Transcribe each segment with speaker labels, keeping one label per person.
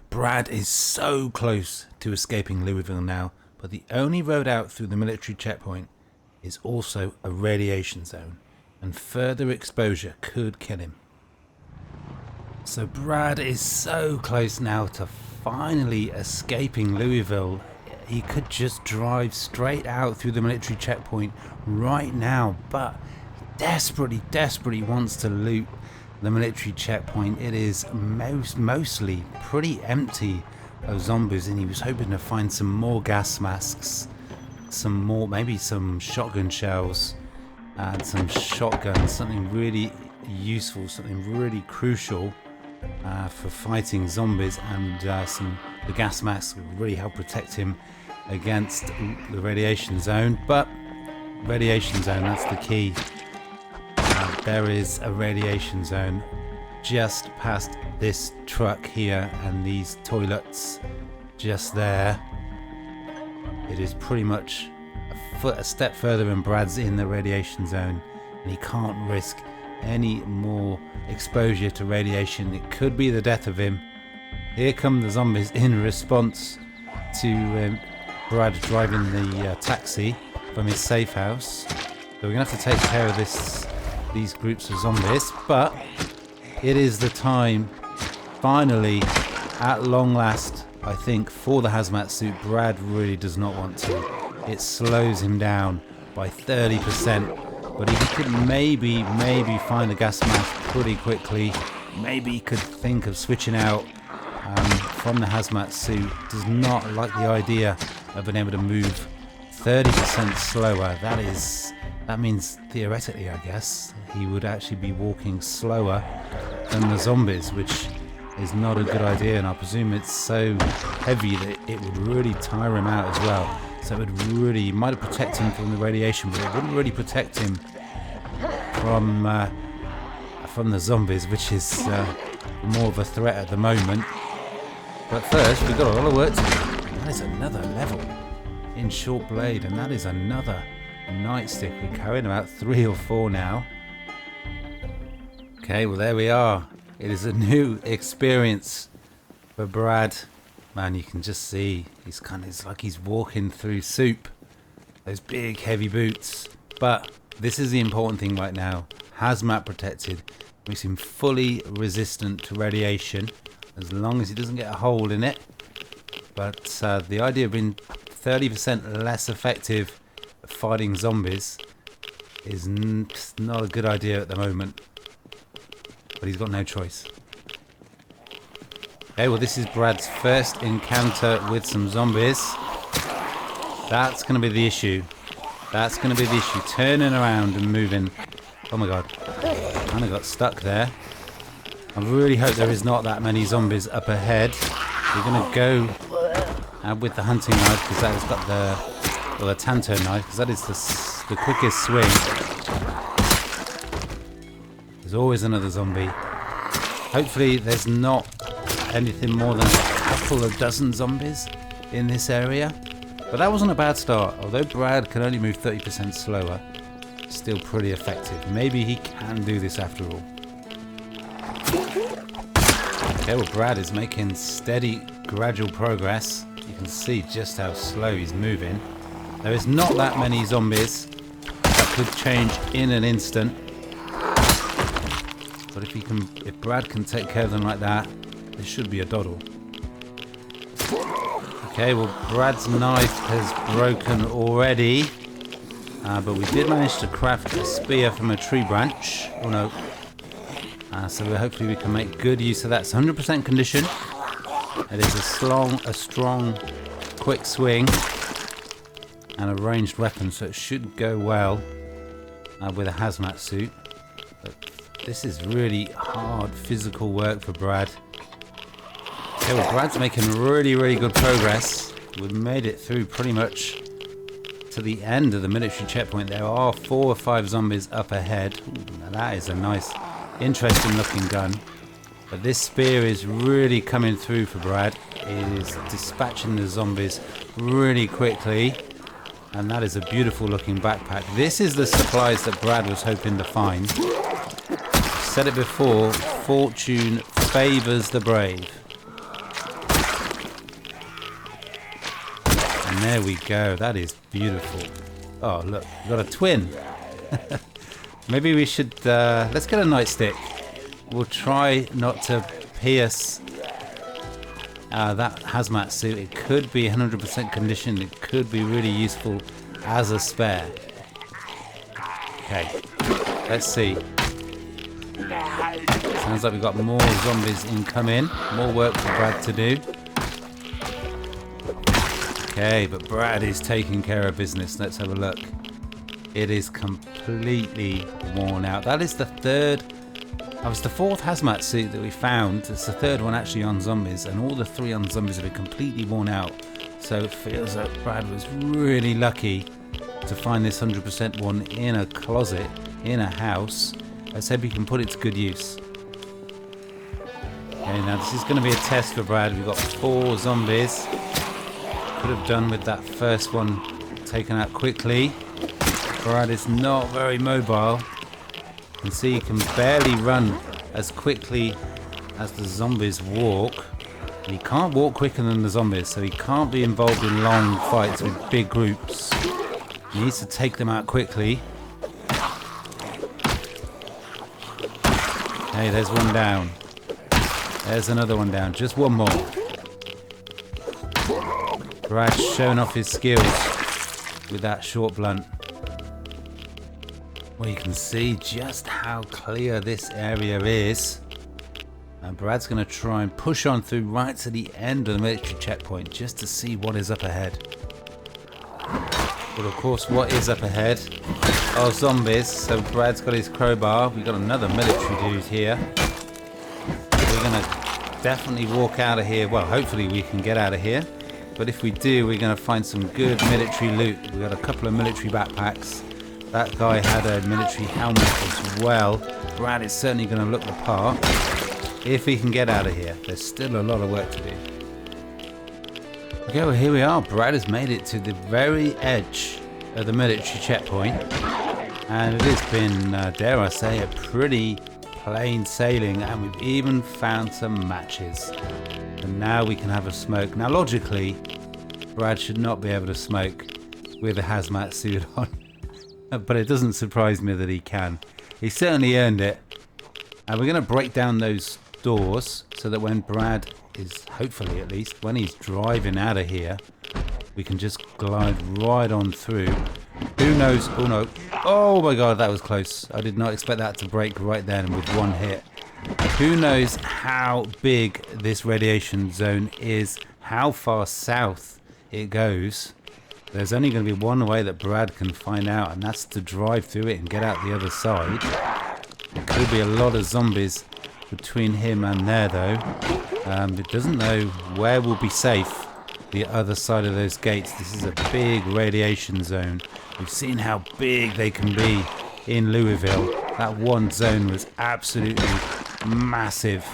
Speaker 1: Brad is so close to escaping Louisville now, but the only road out through the military checkpoint is also a radiation zone, and further exposure could kill him. So Brad is so close now to finally escaping Louisville. He could just drive straight out through the military checkpoint right now, but desperately wants to loot the military checkpoint. It is mostly pretty empty of zombies, and he was hoping to find some more gas masks, some more, maybe some shotgun shells, and some shotguns, something really useful, something really crucial for fighting zombies, and the gas masks will really help protect him against the radiation zone. But radiation zone, that's the key. There is a radiation zone just past this truck here and these toilets just there. It is pretty much a step further and Brad's in the radiation zone, and he can't risk any more exposure to radiation. It could be the death of him. Here come the zombies in response to Brad driving the taxi from his safe house. So we're going to have to take care of these groups of zombies, but it is the time, finally, at long last, I think, for the hazmat suit. Brad really does not want to. It slows him down by 30%, but he could maybe find a gas mask pretty quickly. Maybe he could think of switching out from the hazmat suit. Does not like the idea of being able to move 30% slower. That means theoretically, I guess, he would actually be walking slower than the zombies, which is not a good idea, and I presume it's so heavy that it would really tire him out as well. So it might have protected him from the radiation, but it wouldn't really protect him from the zombies, which is more of a threat at the moment. But first, we've got a lot of work to do. That is another level in Short Blade, and that is another nightstick. We're carrying about 3 or 4 now. Okay, well there we are. It is a new experience for Brad. Man, you can just see it's like he's walking through soup. Those big heavy boots. But this is the important thing right now. Hazmat protected. Makes him fully resistant to radiation, as long as he doesn't get a hole in it. But the idea of being 30% less effective at fighting zombies is not a good idea at the moment. But he's got no choice. Okay, well this is Brad's first encounter with some zombies. That's going to be the issue. That's going to be the issue. Turning around and moving. Oh my god. Kind of got stuck there. I really hope there is not that many zombies up ahead. We're going to go with the hunting knife, because that has got the Tanto knife, because that is the quickest swing. There's always another zombie. Hopefully there's not anything more than a couple of dozen zombies in this area. But that wasn't a bad start. Although Brad can only move 30% slower, still pretty effective. Maybe he can do this after all. Okay, well Brad is making steady, gradual progress. You can see just how slow he's moving. There is not that many zombies. That could change in an instant. But if Brad can take care of them like that, this should be a doddle. Okay, well Brad's knife has broken already. But we did manage to craft a spear from a tree branch. Oh no. So hopefully we can make good use of that. It's 100% condition. It is a strong, quick swing and a ranged weapon, so it should go well with a hazmat suit. But this is really hard physical work for Brad. Okay, well Brad's making really good progress. We've made it through pretty much to the end of the military checkpoint. There are 4 or 5 zombies up ahead. Ooh, now that is a nice, interesting looking gun. But this spear is really coming through for Brad. It is dispatching the zombies really quickly. And that is a beautiful looking backpack. This is the supplies that Brad was hoping to find. Said it before, fortune favors the brave. And there we go, that is beautiful. Oh look, we've got a twin. Maybe we should, let's get a nightstick. We'll try not to pierce that hazmat suit. It could be 100% conditioned. It could be really useful as a spare. Okay, let's see. Sounds like we've got more zombies incoming. More work for Brad to do. Okay, but Brad is taking care of business. Let's have a look. It is completely worn out. That is the third. That was the fourth hazmat suit that we found. It's the third one actually on zombies, and all the 3 on zombies have been completely worn out. So it feels like Brad was really lucky to find this 100% one in a closet, in a house. Let's hope he can put it to good use. Okay, now this is going to be a test for Brad. We've got 4 zombies. Could have done with that first one taken out quickly. Brad is not very mobile. You can see he can barely run as quickly as the zombies walk. And he can't walk quicker than the zombies, so he can't be involved in long fights with big groups. He needs to take them out quickly. Hey, there's one down. There's another one down. Just one more. Brad's showing off his skills with that short blunt. Well, you can see just how clear this area is. And Brad's going to try and push on through right to the end of the military checkpoint just to see what is up ahead. But of course, what is up ahead are zombies. So Brad's got his crowbar. We've got another military dude here. We're going to definitely walk out of here. Well, hopefully we can get out of here. But if we do, we're going to find some good military loot. We've got a couple of military backpacks. That guy had a military helmet as well. Brad is certainly going to look the part if he can get out of here. There's still a lot of work to do. Okay, well here we are. Brad has made it to the very edge of the military checkpoint. And it has been, dare I say, a pretty plain sailing. And we've even found some matches. And now we can have a smoke. Now logically, Brad should not be able to smoke with a hazmat suit on. But it doesn't surprise me that he can. He certainly earned it. And we're going to break down those doors so that when Brad is, hopefully at least, when he's driving out of here, we can just glide right on through. Who knows? Oh no. Oh my god, that was close. I did not expect that to break right then with one hit. Who knows how big this radiation zone is, how far south it goes. There's only going to be one way that Brad can find out, and that's to drive through it and get out the other side. There could be a lot of zombies between him and there, though. It doesn't know where will be safe, the other side of those gates. This is a big radiation zone. We've seen how big they can be in Louisville. That one zone was absolutely massive.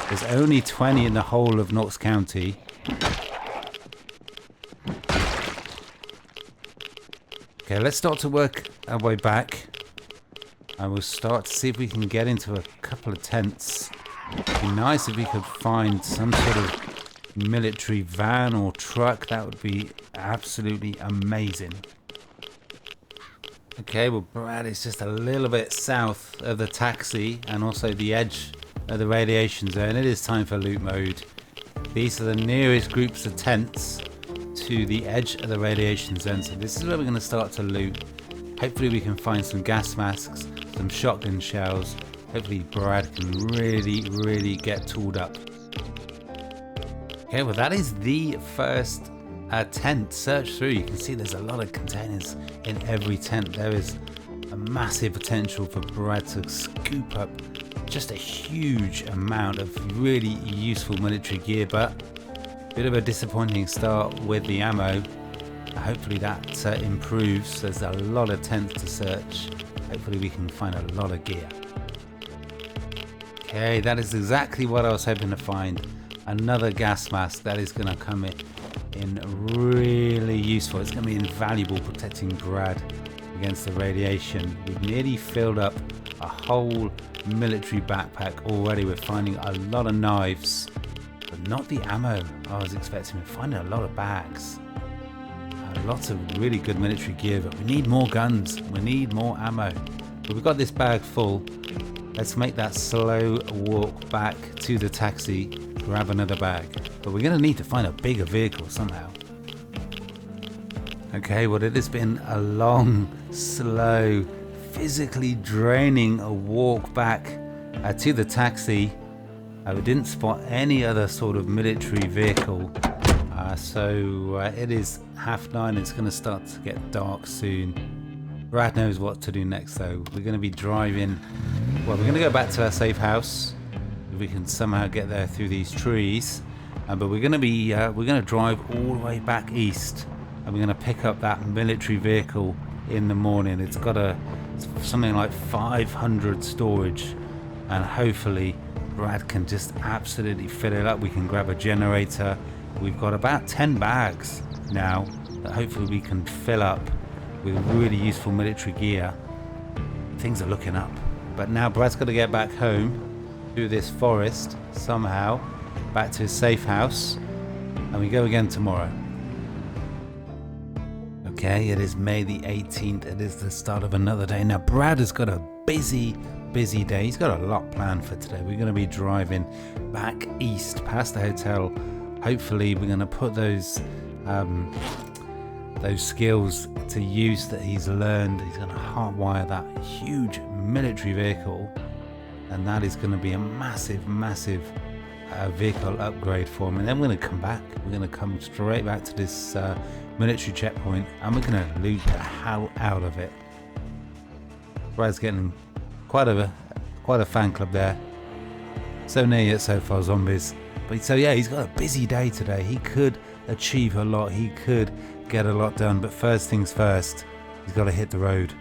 Speaker 1: There's only 20 in the whole of Knox County. Okay, let's start to work our way back. And we'll start to see if we can get into a couple of tents. It'd be nice if we could find some sort of military van or truck. That would be absolutely amazing. Okay, well Brad is just a little bit south of the taxi and also the edge of the radiation zone. It is time for loot mode. These are the nearest groups of tents to the edge of the radiation zone. So this is where we're going to start to loot. Hopefully we can find some gas masks, some shotgun shells. Hopefully Brad can really get tooled up. Okay, well that is the first tent search through. You can see there's a lot of containers in every tent. There is a massive potential for Brad to scoop up just a huge amount of really useful military gear, but a bit of a disappointing start with the ammo. Hopefully that improves. There's a lot of tents to search. Hopefully we can find a lot of gear. Okay, that is exactly what I was hoping to find. Another gas mask that is going to come in in really useful. It's going to be invaluable protecting Brad against the radiation. We've nearly filled up a whole military backpack already. We're finding a lot of knives, but not the ammo I was expecting. We're finding a lot of bags. Lots of really good military gear, but we need more guns. We need more ammo. But we've got this bag full. Let's make that slow walk back to the taxi, grab another bag. But we're going to need to find a bigger vehicle somehow. Okay, well, it has been a long, slow, physically draining walk back to the taxi. We didn't spot any other sort of military vehicle. So it is 9:30. It's going to start to get dark soon. Brad knows what to do next, though. We're going to be driving. Well, we're going to go back to our safe house if we can somehow get there through these trees. But we're going to drive all the way back east, and we're going to pick up that military vehicle in the morning. It's got something like 500 storage, and hopefully Brad can just absolutely fill it up. We can grab a generator. We've got about 10 bags now that hopefully we can fill up with really useful military gear. Things are looking up. But now Brad's got to get back home through this forest somehow, back to his safe house, and we go again tomorrow. Okay, it is May the 18th. It is the start of another day. Now Brad has got a busy day. He's got a lot planned for today. We're going to be driving back east past the hotel. Hopefully we're going to put those skills to use that he's learned. He's going to hardwire that huge military vehicle, and that is going to be a massive vehicle upgrade for him. And then we're going to come back. We're going to come straight back to this military checkpoint, and we're going to loot the hell out of it. Brad's getting quite a fan club there. So near yet so far, zombies. But so yeah, he's got a busy day today. He could achieve a lot. He could get a lot done. But first things first, he's got to hit the road,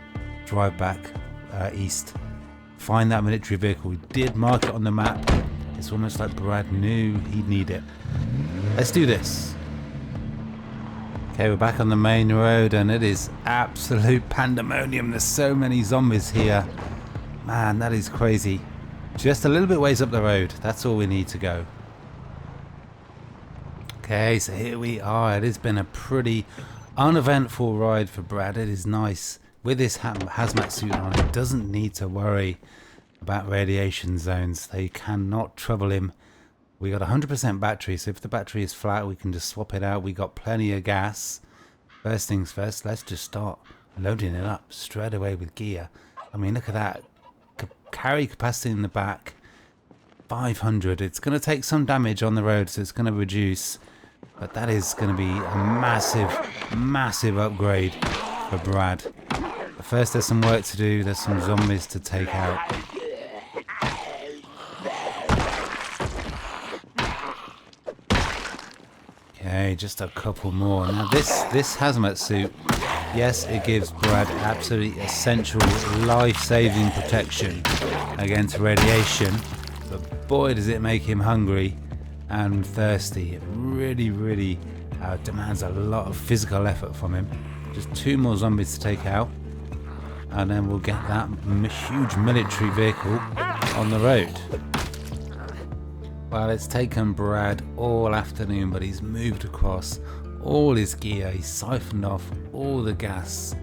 Speaker 1: drive back east, find that military vehicle. We did mark it on the map. It's almost like Brad knew he'd need it. Let's do this. Okay, we're back on the main road, and it is absolute pandemonium. There's so many zombies here. Man, that is crazy. Just a little bit ways up the road. That's all we need to go. Okay, so here we are. It has been a pretty uneventful ride for Brad. It is nice. With this hazmat suit on, he doesn't need to worry about radiation zones. They cannot trouble him. We got 100% battery, so if the battery is flat, we can just swap it out. We got plenty of gas. First things first, let's just start loading it up straight away with gear. I mean, look at that. Carry capacity in the back, 500. It's going to take some damage on the road, so it's going to reduce. But that is going to be a massive upgrade for Brad. But first, there's some work to do. There's some zombies to take out. Okay, just a couple more. Now this hazmat suit, yes, it gives Brad absolutely essential life-saving protection against radiation, but boy does it make him hungry and thirsty. It really demands a lot of physical effort from him. Just 2 more zombies to take out, and then we'll get that huge military vehicle on the road. Well, it's taken Brad all afternoon, but he's moved across all his gear. He's siphoned off all the gas.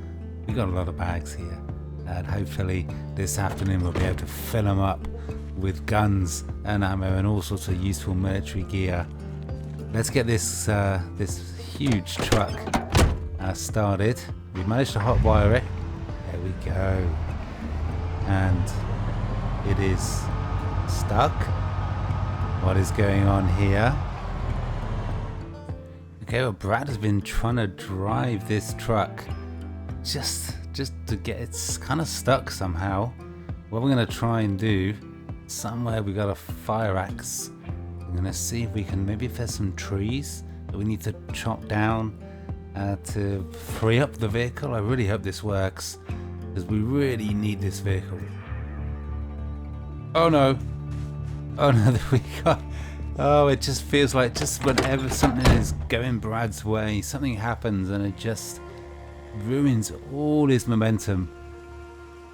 Speaker 1: We've got a lot of bags here, and hopefully this afternoon we'll be able to fill them up with guns and ammo and all sorts of useful military gear. Let's get this huge truck started. We've managed to hotwire it. There we go. And it is stuck. What is going on here? Okay, well, Brad has been trying to drive this truck just to get it's kind of stuck somehow. What we're going to try and do, somewhere we got a fire axe. I'm going to see if we can, maybe if there's some trees that we need to chop down to free up the vehicle. I really hope this works, because we really need this vehicle. Oh no, Oh, it just feels like just whenever something is going Brad's way, something happens and it just ruins all his momentum.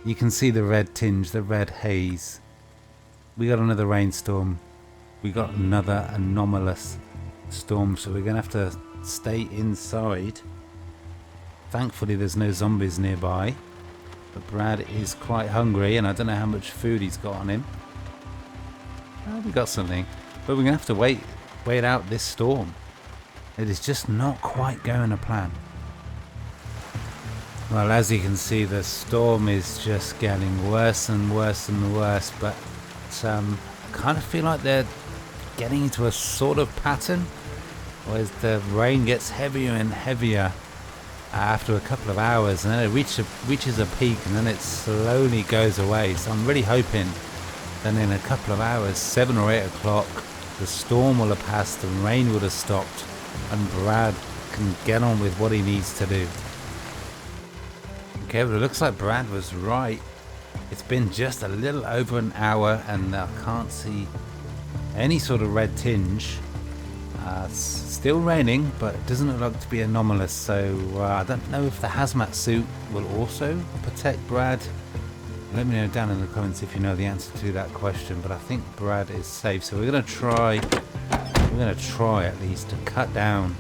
Speaker 1: You can see the red tinge, the red haze. We got another rainstorm. We got another anomalous storm, so we're going to have to stay inside. Thankfully there's no zombies nearby, but Brad is quite hungry and I don't know how much food he's got on him. Oh, we got something, but we're going to have to wait out this storm. It is just not quite going to plan. Well, as you can see, the storm is just getting worse and worse and worse, but I kind of feel like they're getting into a sort of pattern where the rain gets heavier and heavier after a couple of hours, and then it reaches a peak and then it slowly goes away. So I'm really hoping that in a couple of hours, 7 or 8 o'clock, the storm will have passed, the rain will have stopped, and Brad can get on with what he needs to do. Okay, but it looks like Brad was right. It's been just a little over an hour and I can't see any sort of red tinge. It's still raining, but it doesn't look like to be anomalous, so I don't know if the hazmat suit will also protect Brad. Let me know down in the comments if you know the answer to that question, but I think Brad is safe, so we're going to try at least to cut down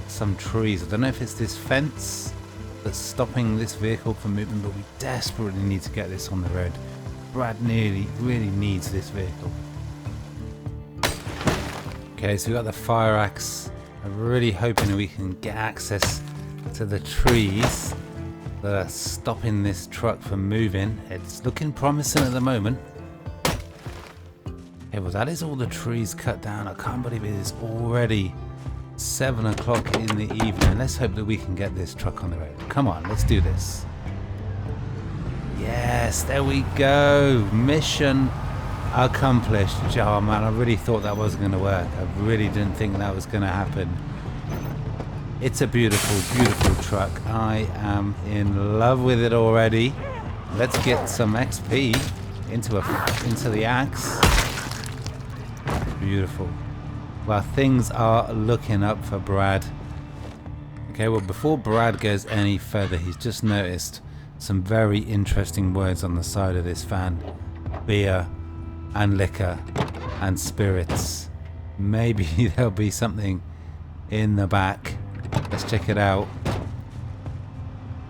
Speaker 1: some trees. I don't know if it's this fence that's stopping this vehicle from moving, but we desperately need to get this on the road. Brad really needs this vehicle. Okay, so we got the fire axe. I'm really hoping we can get access to the trees that are stopping this truck from moving. It's looking promising at the moment. Okay, well that is all the trees cut down. I can't believe it is already 7 o'clock in the evening. Let's hope that we can get this truck on the road. Come on, let's do this. Yes, there we go. Mission accomplished. Oh man, I really thought that wasn't going to work. I really didn't think that was going to happen. It's a beautiful truck. I am in love with it already. Let's get some XP into the axe. Beautiful. Well, things are looking up for Brad. Okay, well, before Brad goes any further, he's just noticed some very interesting words on the side of this van. Beer and liquor and spirits. Maybe there'll be something in the back. Let's check it out.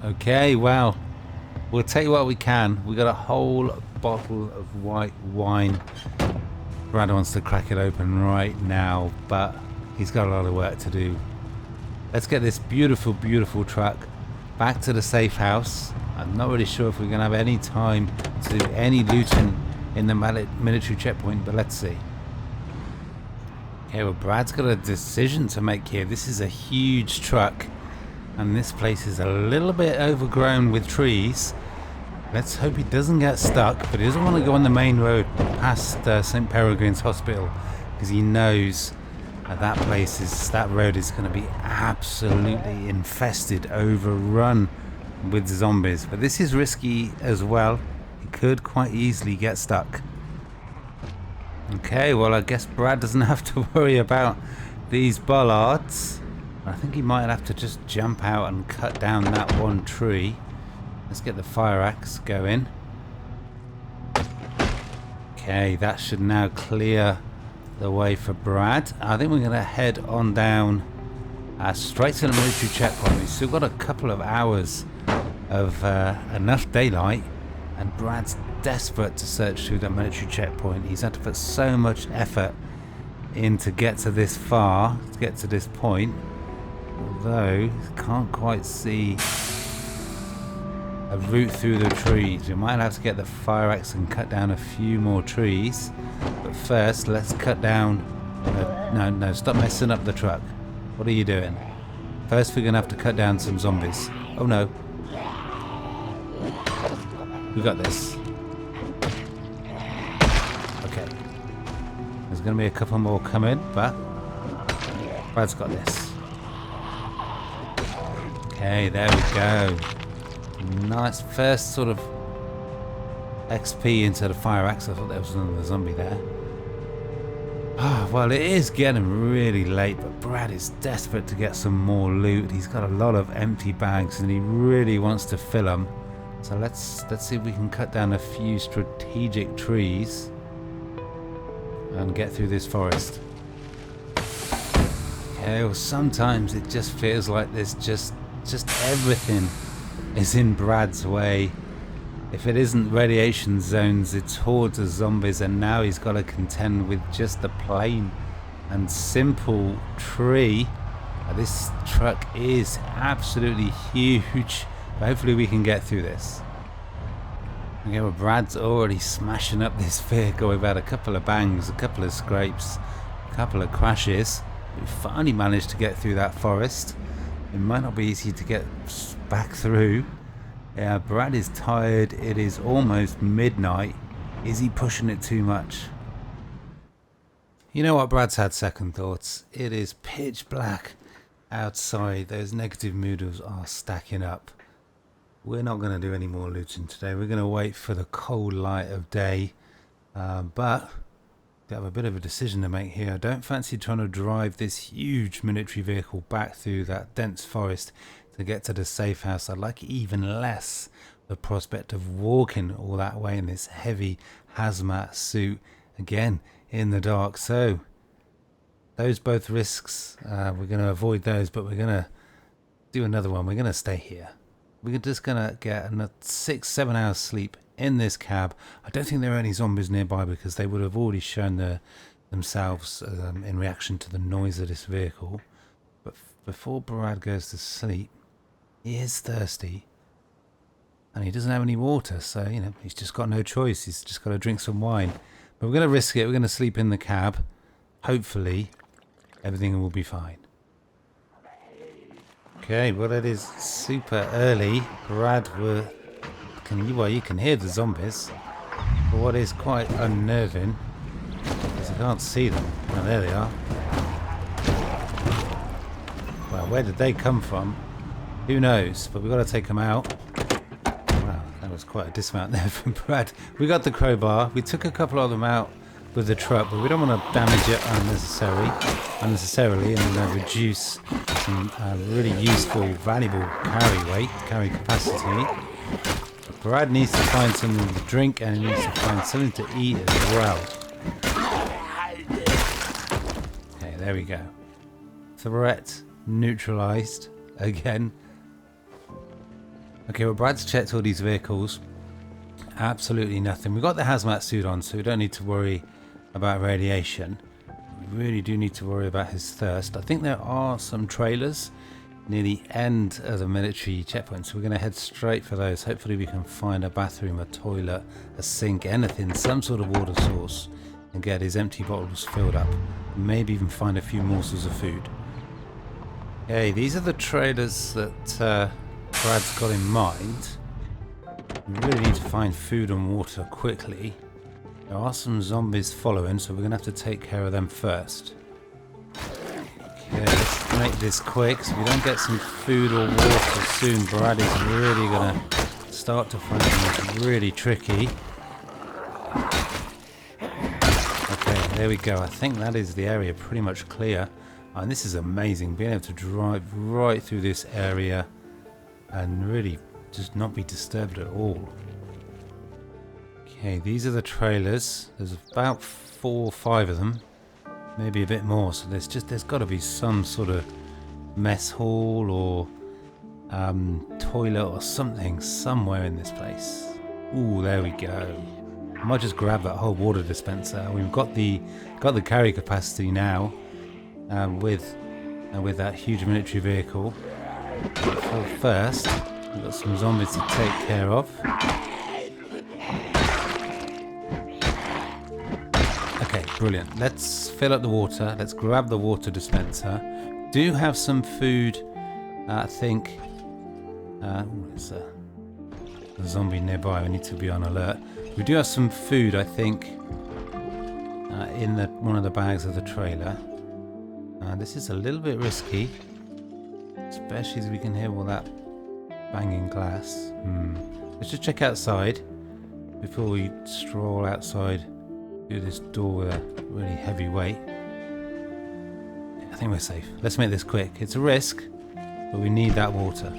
Speaker 1: Okay, well, we'll take what we can. We got a whole bottle of white wine. Brad wants to crack it open right now, but he's got a lot of work to do. Let's get this beautiful truck back to the safe house. I'm not really sure if we're going to have any time to do any looting in the military checkpoint, but let's see. Okay, well, Brad's got a decision to make here. This is a huge truck, and this place is a little bit overgrown with trees. Let's hope he doesn't get stuck, but he doesn't want to go on the main road past St. Peregrine's Hospital, because he knows that road is going to be absolutely infested, overrun with zombies. But this is risky as well. He could quite easily get stuck. Okay, well, I guess Brad doesn't have to worry about these bollards. I think he might have to just jump out and cut down that one tree. Let's get the fire axe going. Okay, that should now clear the way for Brad. I think we're going to head on down straight to the military checkpoint. We've still got a couple of hours of enough daylight, and Brad's desperate to search through that military checkpoint. He's had to put so much effort in to get to this far, to get to this point, although can't quite see a route through the trees. We might have to get the fire axe and cut down a few more trees, but first let's cut down no, stop messing up the truck. What are you doing? First we're gonna have to cut down some zombies. Oh no, we got this. Okay, there's gonna be a couple more coming, but Brad's got this. Okay, there we go. Nice first sort of XP into the fire axe. I thought there was another zombie there. Ah, well, it is getting really late, but Brad is desperate to get some more loot. He's got a lot of empty bags and he really wants to fill them. So let's see if we can cut down a few strategic trees and get through this forest. Okay, well, sometimes it just feels like there's just everything is in Brad's way. If it isn't radiation zones, it's hordes of zombies, and now he's got to contend with just a plain and simple tree. This truck is absolutely huge, but hopefully we can get through this. Okay, well, Brad's already smashing up this vehicle. We've had a couple of bangs, a couple of scrapes, a couple of crashes. We finally managed to get through that forest. It might not be easy to get back through. Yeah, Brad is tired. It is almost midnight. Is he pushing it too much? You know what? Brad's had second thoughts. It is pitch black outside. Those negative moodles are stacking up. We're not going to do any more looting today. We're going to wait for the cold light of day. But we have a bit of a decision to make here. I don't fancy trying to drive this huge military vehicle back through that dense forest to get to the safe house. I like even less the prospect of walking all that way in this heavy hazmat suit again in the dark. So those both risks, we're going to avoid those, but we're going to do another one. We're going to stay here. We're just going to get another 6-7 hours sleep in this cab. I don't think there are any zombies nearby because they would have already shown themselves in reaction to the noise of this vehicle. But before Brad goes to sleep, he is thirsty and he doesn't have any water, so he's just got no choice. He's just got to drink some wine. But we're going to risk it. We're going to sleep in the cab. Hopefully everything will be fine. Okay, well, it is super early. Brad you can hear the zombies, but what is quite unnerving is I can't see them. Oh, there they are. Well, where did they come from? Who knows? But we've got to take them out. Wow, that was quite a dismount there from Brad. We got the crowbar. We took a couple of them out with the truck, but we don't want to damage it unnecessarily and reduce some really useful, valuable carry capacity. But Brad needs to find something to drink and he needs to find something to eat as well. Okay, there we go. Threat neutralized again. Okay, well, Brad's checked all these vehicles. Absolutely nothing. We've got the hazmat suit on, so we don't need to worry about radiation. We really do need to worry about his thirst. I think there are some trailers near the end of the military checkpoint, so we're going to head straight for those. Hopefully we can find a bathroom, a toilet, a sink, anything, some sort of water source, and get his empty bottles filled up. Maybe even find a few morsels of food. Okay, these are the trailers that Brad's got in mind. We really need to find food and water quickly. There are some zombies following, so we're going to have to take care of them first. Okay, let's make this quick so we don't get some food or water soon. Brad is really going to start to find things really tricky. Okay, there we go. I think that is the area pretty much clear. And this is amazing, being able to drive right through this area and really just not be disturbed at all. Okay, these are the trailers. There's about 4 or 5 of them, maybe a bit more. So there's got to be some sort of mess hall or toilet or something somewhere in this place. Ooh, there we go. I might just grab that whole water dispenser. We've got the carry capacity now with that huge military vehicle. So first, we've got some zombies to take care of. Okay, brilliant. Let's fill up the water. Let's grab the water dispenser. Do have some food, I think. There's a zombie nearby. We need to be on alert. We do have some food, I think, in one of the bags of the trailer. This is a little bit risky, especially as we can hear all that banging glass. Let's just check outside before we stroll outside Do this door with a really heavy weight. I think we're safe. Let's make this quick. It's a risk, but we need that water.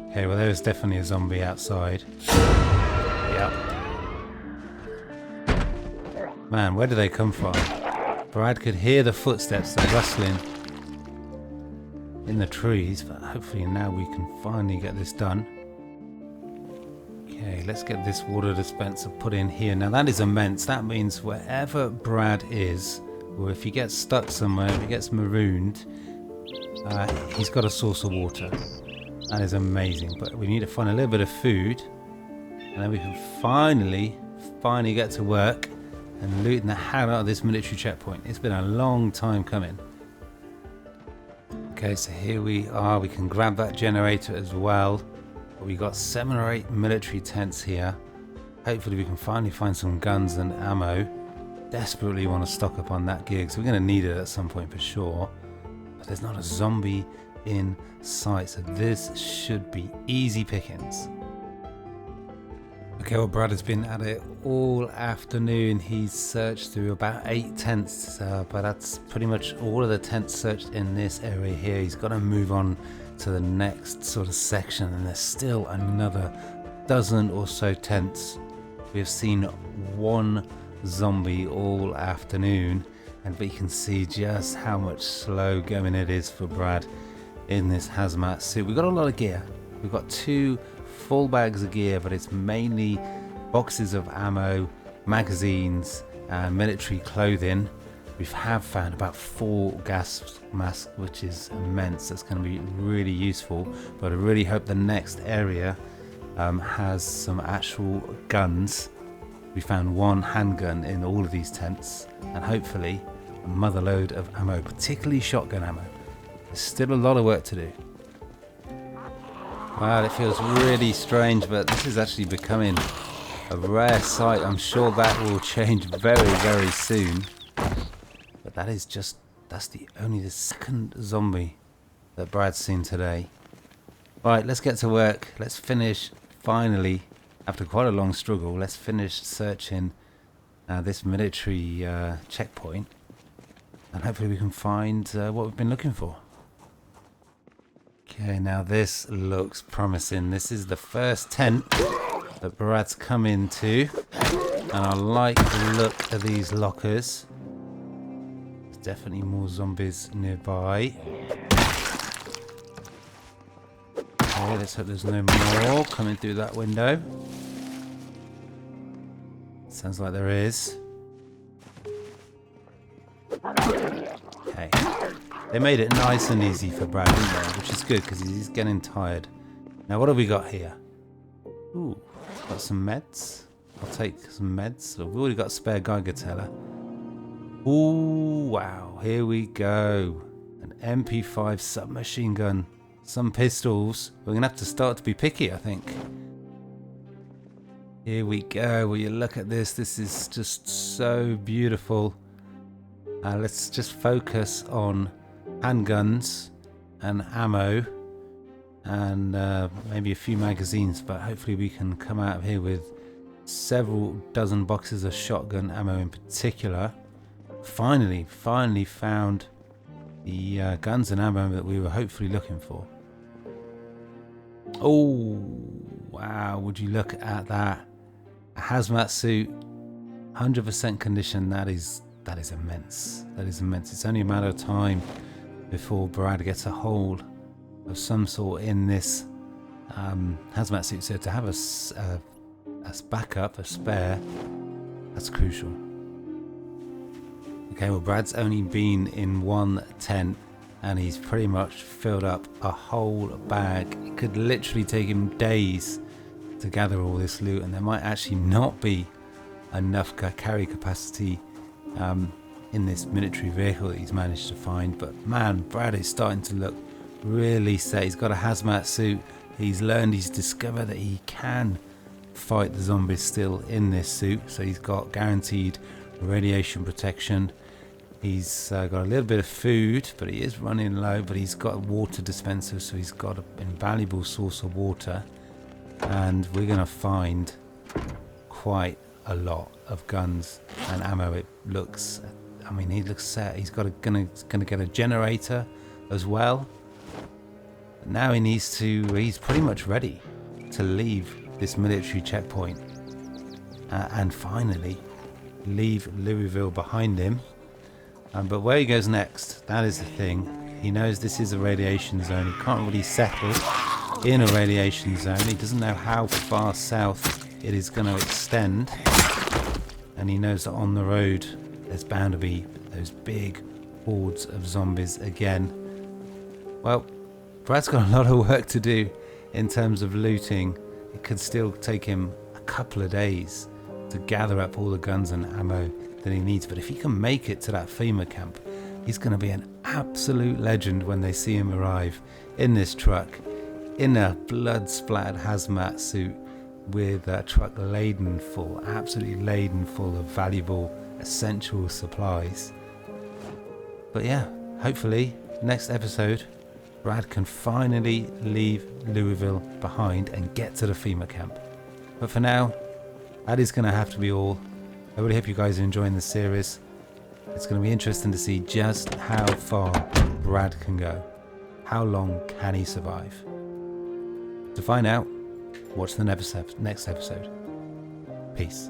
Speaker 1: Okay, well there's definitely a zombie outside. Yep. Man, where do they come from? Brad could hear the footsteps, the rustling in the trees, but hopefully now we can finally get this done. Okay, let's get this water dispenser put in here. Now that is immense. That means wherever Brad is, or if he gets stuck somewhere, if he gets marooned, he's got a source of water. That is amazing. But we need to find a little bit of food, and then we can finally get to work and looting the hell out of this military checkpoint. It's been a long time coming. Okay, so here we are. We can grab that generator as well. But we got 7 or 8 military tents here. Hopefully we can finally find some guns and ammo. Desperately want to stock up on that gear, because we're going to need it at some point for sure. But there's not a zombie in sight, so this should be easy pickings. Okay, well Brad has been at it all afternoon. He's searched through about 8 tents, but that's pretty much all of the tents searched in this area here. He's got to move on to the next sort of section, and there's still another dozen or so tents. We've seen 1 zombie all afternoon, and we can see just how much slow going it is for Brad in this hazmat suit. We've got a lot of gear. We've got 2 full bags of gear, but it's mainly boxes of ammo, magazines, and military clothing. We have found about 4 gas masks, which is immense. That's going to be really useful, but I really hope the next area has some actual guns. We found 1 handgun in all of these tents, and hopefully a mother load of ammo, particularly shotgun ammo. There's still a lot of work to do. Wow, it feels really strange, but this is actually becoming a rare sight. I'm sure that will change very, very soon. But that's only the 2nd zombie that Brad's seen today. Right, let's get to work. Let's finish, finally, after quite a long struggle, let's finish searching this military checkpoint. And hopefully we can find what we've been looking for. Okay, now this looks promising. This is the first tent that Brad's come into, and I like the look of these lockers. There's definitely more zombies nearby. Okay, let's hope there's no more coming through that window. Sounds like there is. Okay. They made it nice and easy for Brad, didn't they? Which is good, because he's getting tired. Now, what have we got here? Ooh, got some meds. I'll take some meds. We've already got a spare Geiger teller. Ooh, wow. Here we go. An MP5 submachine gun. Some pistols. We're going to have to start to be picky, I think. Here we go. Will you look at this? This is just so beautiful. Let's just focus on handguns and ammo, and maybe a few magazines, but hopefully we can come out of here with several dozen boxes of shotgun ammo in particular. Finally found the guns and ammo that we were hopefully looking for. Oh wow, would you look at that? A hazmat suit, 100% condition. That is immense. That is immense. It's only a matter of time before Brad gets a hold of some sort in this hazmat suit. So to have a backup, a spare, that's crucial. Okay, well Brad's only been in 1 tent, and he's pretty much filled up a whole bag. It could literally take him days to gather all this loot, and there might actually not be enough carry capacity in this military vehicle that he's managed to find. But man, Brad is starting to look really set. He's got a hazmat suit. He's discovered that he can fight the zombies still in this suit, so he's got guaranteed radiation protection. He's got a little bit of food, but he is running low, but he's got a water dispenser, so he's got an invaluable source of water, and we're going to find quite a lot of guns and ammo. It looks, I mean, he looks set. He's gonna get a generator as well. Now he's pretty much ready to leave this military checkpoint and finally leave Louisville behind him. But where he goes next, that is the thing. He knows this is a radiation zone. He can't really settle in a radiation zone. He doesn't know how far south it is going to extend. And he knows that on the road there's bound to be those big hordes of zombies again. Well, Brad's got a lot of work to do in terms of looting. It could still take him a couple of days to gather up all the guns and ammo that he needs. But if he can make it to that FEMA camp, he's going to be an absolute legend when they see him arrive in this truck, in a blood-splattered hazmat suit, with a truck laden full, absolutely laden full of valuable, essential supplies. But yeah, hopefully, next episode, Brad can finally leave Louisville behind and get to the FEMA camp. But for now, that is going to have to be all. I really hope you guys are enjoying the series. It's going to be interesting to see just how far Brad can go. How long can he survive? To find out, watch the next episode. Peace.